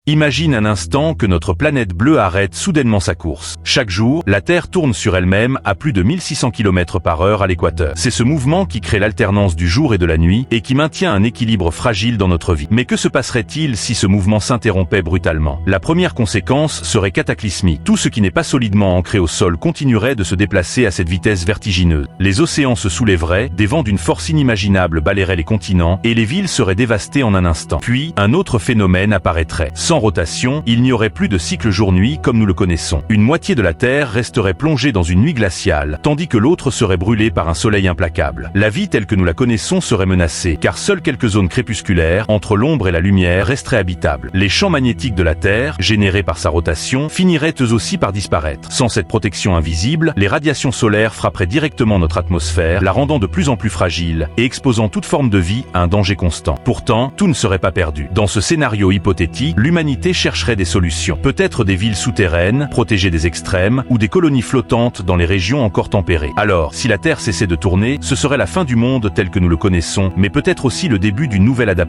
Imagine un instant que notre planète bleue arrête soudainement sa course. Chaque jour, la Terre tourne sur elle-même à plus de 1600 km/h à l'équateur. C'est ce mouvement qui crée l'alternance du jour et de la nuit et qui maintient un équilibre fragile dans notre vie. Mais que se passerait-il si ce mouvement s'interrompait brutalement? La première conséquence serait cataclysmique. Tout ce qui n'est pas solidement ancré au sol continuerait de se déplacer à cette vitesse vertigineuse. Les océans se soulèveraient, des vents d'une force inimaginable balayeraient les continents et les villes seraient dévastées en un instant. Puis, un autre phénomène apparaîtrait. Sans rotation, il n'y aurait plus de cycle jour-nuit comme nous le connaissons. Une moitié de la Terre resterait plongée dans une nuit glaciale, tandis que l'autre serait brûlée par un soleil implacable. La vie telle que nous la connaissons serait menacée, car seules quelques zones crépusculaires, entre l'ombre et la lumière, resteraient habitables. Les champs magnétiques de la Terre, générés par sa rotation, finiraient eux aussi par disparaître. Sans cette protection invisible, les radiations solaires frapperaient directement notre atmosphère, la rendant de plus en plus fragile et exposant toute forme de vie à un danger constant. Pourtant, tout ne serait pas perdu. Dans ce scénario hypothétique, l'humanité chercherait des solutions. Peut-être des villes souterraines, protégées des extrêmes, ou des colonies flottantes dans les régions encore tempérées. Alors, si la Terre cessait de tourner, ce serait la fin du monde tel que nous le connaissons, mais peut-être aussi le début d'une nouvelle adaptation.